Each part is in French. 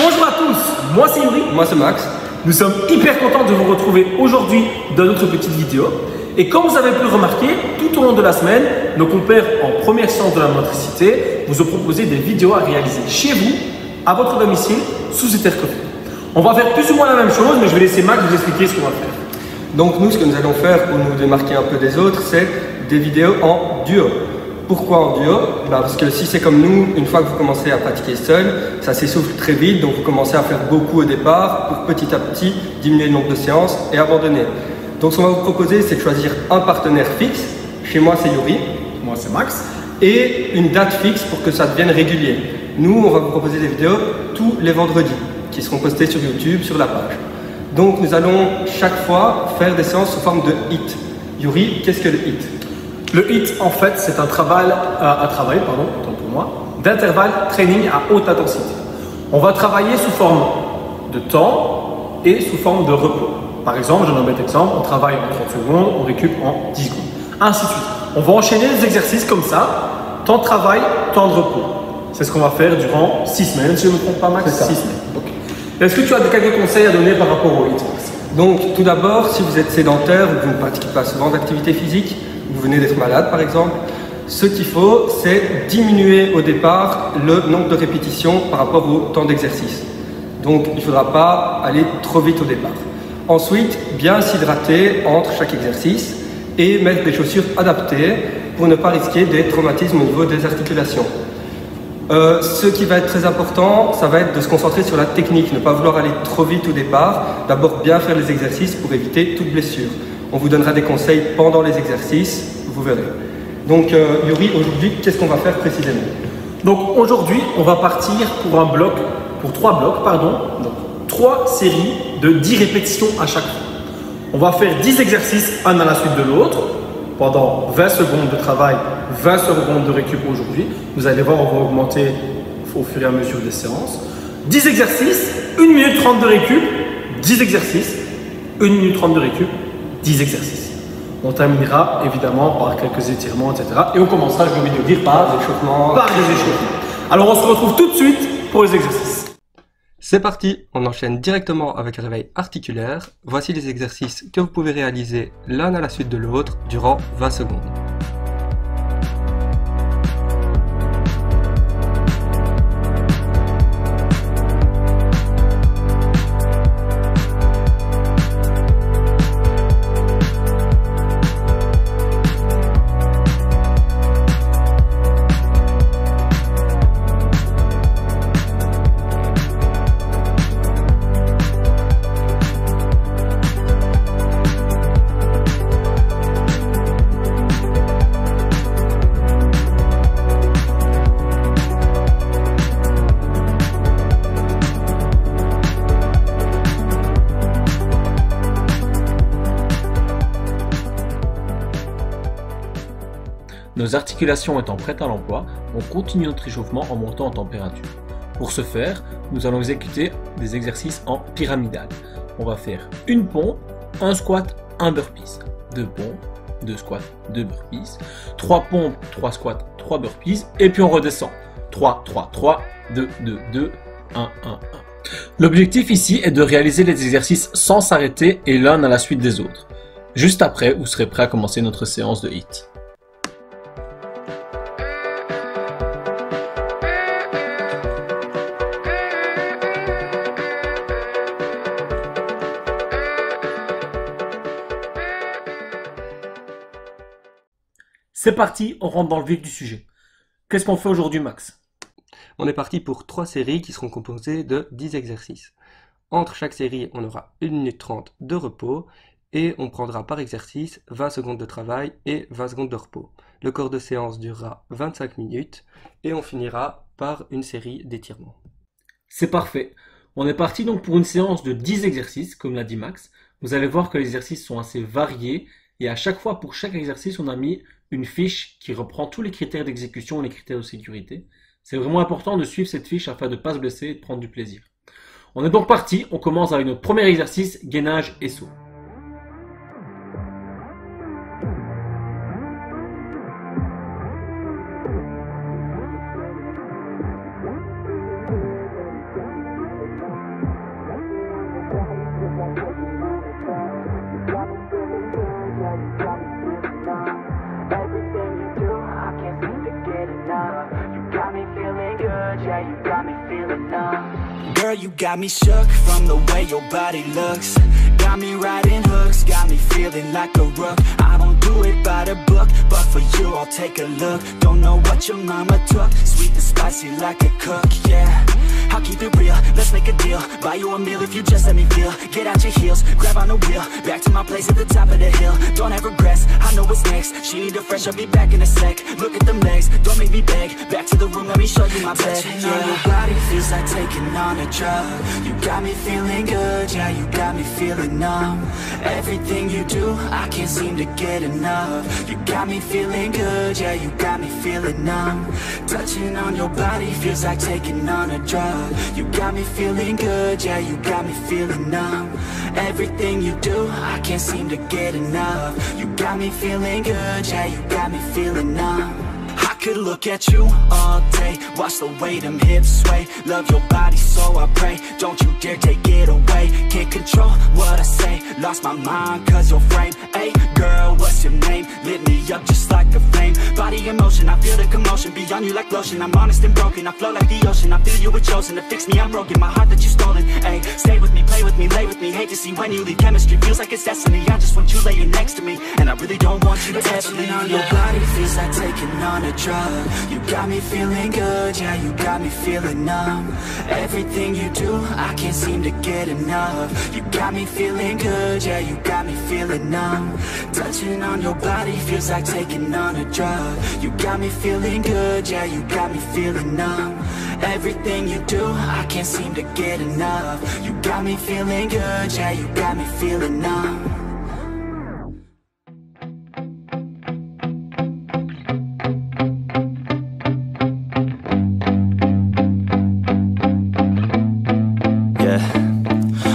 Bonjour à tous, moi c'est Yuri. Moi c'est Max. Nous sommes hyper contents de vous retrouver aujourd'hui dans notre petite vidéo. Et comme vous avez pu le remarquer, tout au long de la semaine, nos compères en première science de la motricité vous ont proposé des vidéos à réaliser chez vous, à votre domicile, sous cet air coffee. On va faire plus ou moins la même chose, mais je vais laisser Max vous expliquer ce qu'on va faire. Donc nous, ce que nous allons faire pour nous démarquer un peu des autres, c'est des vidéos en duo. Pourquoi en duo? Parce que si c'est comme nous, une fois que vous commencez à pratiquer seul, ça s'essouffle très vite, donc vous commencez à faire beaucoup au départ pour petit à petit diminuer le nombre de séances et abandonner. Donc ce qu'on va vous proposer, c'est de choisir un partenaire fixe. Chez moi, c'est Yuri. Moi c'est Max. Et une date fixe pour que ça devienne régulier. Nous, on va vous proposer des vidéos tous les vendredis qui seront postées sur YouTube, sur la page. Donc nous allons chaque fois faire des séances sous forme de HIIT. Yuri, qu'est-ce que le HIIT? Le HIIT, en fait, c'est un travail d'intervalle training à haute intensité. On va travailler sous forme de temps et sous forme de repos. Par exemple, je donne un bête exemple, on travaille en 30 secondes, on récup en 10 secondes, ainsi de suite. On va enchaîner les exercices comme ça, temps de travail, temps de repos. C'est ce qu'on va faire durant 6 semaines, si je ne me trompe pas Max, 6 semaines. Okay. Est-ce que tu as quelques conseils à donner par rapport au HIIT? Donc tout d'abord, si vous êtes sédentaire ou que vous ne pratiquez pas souvent d'activité physique, vous venez d'être malade par exemple, ce qu'il faut, c'est diminuer au départ le nombre de répétitions par rapport au temps d'exercice. Donc il ne faudra pas aller trop vite au départ. Ensuite, bien s'hydrater entre chaque exercice et mettre des chaussures adaptées pour ne pas risquer des traumatismes au niveau des articulations. Ce qui va être très important, ça va être de se concentrer sur la technique, ne pas vouloir aller trop vite au départ, d'abord bien faire les exercices pour éviter toute blessure. On vous donnera des conseils pendant les exercices, vous verrez. Donc Yuri, aujourd'hui, qu'est-ce qu'on va faire précisément? Donc aujourd'hui, on va partir pour 3 blocs, donc 3 séries de 10 répétitions à chaque fois. On va faire 10 exercices un à la suite de l'autre pendant 20 secondes de travail, 20 secondes de récup aujourd'hui. Vous allez voir, on va augmenter au fur et à mesure des séances. 10 exercices, 1 minute 30 de récup, 10 exercices, 1 minute 30 de récup, 10 exercices. On terminera évidemment par quelques étirements, etc. Et on commencera, je vais vous dire, par des échauffements. Alors on se retrouve tout de suite pour les exercices. C'est parti, on enchaîne directement avec le réveil articulaire. Voici les exercices que vous pouvez réaliser l'un à la suite de l'autre durant 20 secondes. Nos articulations étant prêtes à l'emploi, on continue notre échauffement en montant en température. Pour ce faire, nous allons exécuter des exercices en pyramidal. On va faire une pompe, un squat, un burpees, 2 pompes, 2 squats, 2 burpees, 3 pompes, 3 squats, 3 burpees, et puis on redescend. 3, 3, 3, 2, 2, 2, 1, 1, 1. L'objectif ici est de réaliser les exercices sans s'arrêter et l'un à la suite des autres. Juste après, vous serez prêt à commencer notre séance de HIIT. C'est parti, on rentre dans le vif du sujet. Qu'est-ce qu'on fait aujourd'hui, Max? On est parti pour 3 séries qui seront composées de 10 exercices. Entre chaque série, on aura 1 minute 30 de repos et on prendra par exercice 20 secondes de travail et 20 secondes de repos. Le corps de séance durera 25 minutes et on finira par une série d'étirements. C'est parfait. On est parti donc pour une séance de 10 exercices, comme l'a dit Max. Vous allez voir que les exercices sont assez variés et à chaque fois, pour chaque exercice, on a mis une fiche qui reprend tous les critères d'exécution et les critères de sécurité. C'est vraiment important de suivre cette fiche afin de ne pas se blesser et de prendre du plaisir. On est donc parti, on commence avec notre premier exercice, gainage et saut. girl, you got me shook from the way your body looks. Got me riding hooks, got me feeling like a rook. I don't do it by the book, but for you I'll take a look. Don't know what your mama took, sweet and spicy like a cook, yeah. I'll keep it real, let's make a deal. Buy you a meal if you just let me feel. Get out your heels, grab on the wheel. Back to my place at the top of the hill. Don't have regrets, I know what's next. She need a fresh, I'll be back in a sec. Look at them legs, don't make me beg. Back to the room, let me show you my bed. Touching on your body feels like taking on a drug. You got me feeling good, yeah, you got me feeling numb. Everything you do, I can't seem to get enough. You got me feeling good, yeah, you got me feeling numb. Touching on your body feels like taking on a drug. You got me feeling good, yeah, you got me feeling numb. Everything you do, I can't seem to get enough. You got me feeling good, yeah, you got me feeling numb. I could look at you all day, watch the way them hips sway. Love your body so I pray, don't you dare take it away. Can't control what I say, lost my mind cause your frame. Hey girl, what's your name? Lit me up just like a flame. Body in motion, I feel the commotion. Beyond you like lotion, I'm honest and broken. I flow like the ocean, I feel you were chosen. To fix me, I'm broken, my heart that you stolen. Hey, stay with me, play with me, lay with me. Hate to see when you leave, chemistry feels like it's destiny. I just want you laying next to me, and I really don't want you to ever leave. On your body feels like taking on a drug. You got me feeling good, yeah, you got me feeling numb. Everything you do, I can't seem to get enough. You got me feeling good, yeah, you got me feeling numb. Touching on your body feels like taking on a drug. You got me feeling good, yeah, you got me feeling numb. Everything you do, I can't seem to get enough. You got me feeling good, yeah, you got me feeling numb.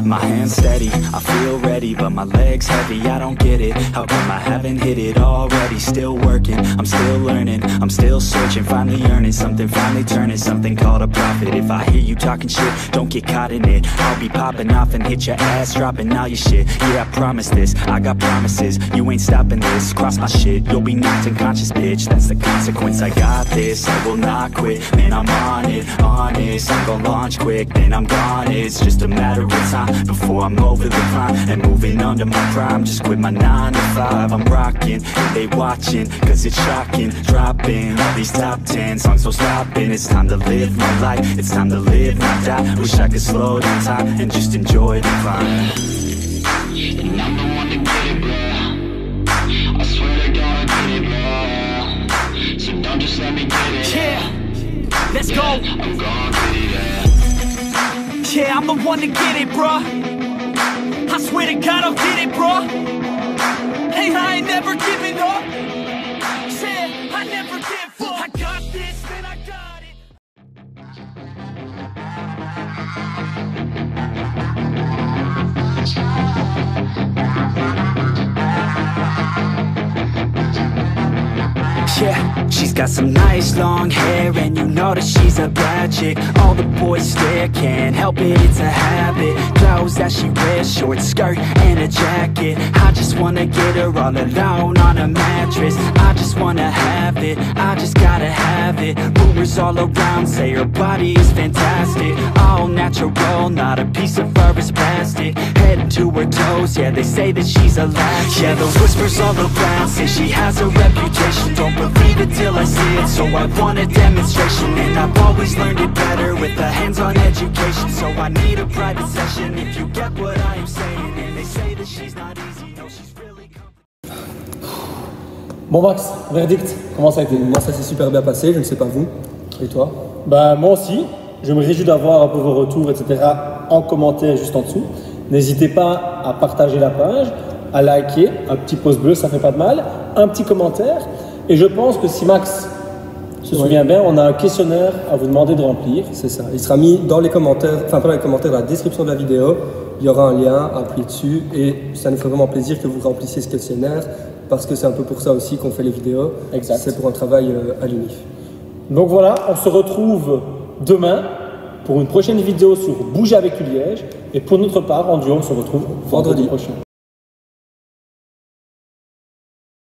My hands steady, I feel ready, but my legs heavy, I don't get it. How come I haven't hit it already? Still working, I'm still learning, I'm still searching, finally earning something, finally turning something called a profit. If I hear you talking shit, don't get caught in it. I'll be popping off and hit your ass, dropping all your shit. Yeah, I promise this, I got promises, you ain't stopping this. Cross my shit, you'll be knocked unconscious, bitch. That's the consequence, I got this, I will not quit. Man, I'm on it, honest, I'm gon' launch quick, then I'm gone. It's just a matter of time before I'm over the climb and moving under my prime. Just quit my 9 to 5, I'm rocking and they watching, cause it's shocking. Dropping all these top 10 songs, so stopping. It's time to live my life, it's time to live, not die. Wish I could slow down time and just enjoy the climb. And I'm the one to get it, bro. I swear to God I get it, bro. So don't just let me get it. Yeah, let's go. I'm gonna get it. Yeah, I'm the one to get it, bruh. I swear to God I'll get it, bruh. Hey, I ain't never giving up. Yeah, I never give up. I got this, man, I got it. Yeah, she's got some nice long hair, and you know that she's a bad chick. All the boys stare, can't help it, it's a habit. Clothes that she wears, short skirt and a jacket. I just wanna get her all alone on a mattress. I just wanna have it, I just gotta have it. Rumors all around say her body is fantastic. All natural, not a piece of fur is plastic. Head to her toes, yeah, they say that she's a latch. Yeah, the whispers all around say she has a reputation. Don't believe it till I see it, so I want a demonstration. And I've always learned it better with a hands-on education. So I need a private session if you get what I am saying. And they say that she's not easy, no, she's really Bon Max, verdict, comment ça a été? Moi ça s'est super bien passé, je ne sais pas vous. Et toi? Bah moi aussi, je me réjouis d'avoir un peu vos retours, etc. en commentaire juste en dessous. N'hésitez pas à partager la page, à liker, un petit pouce bleu, ça fait pas de mal, un petit commentaire. Et je pense que si Max se souvient bien, on a un questionnaire à vous demander de remplir. C'est ça, il sera mis dans les commentaires, enfin pas dans les commentaires, dans la description de la vidéo. Il y aura un lien à appuyer dessus et ça nous fait vraiment plaisir que vous remplissiez ce questionnaire parce que c'est un peu pour ça aussi qu'on fait les vidéos. Exact. C'est pour un travail à l'UNIF. Donc voilà, on se retrouve demain pour une prochaine vidéo sur Bouger avec Liège. Et pour notre part, en duo, on se retrouve vendredi prochain.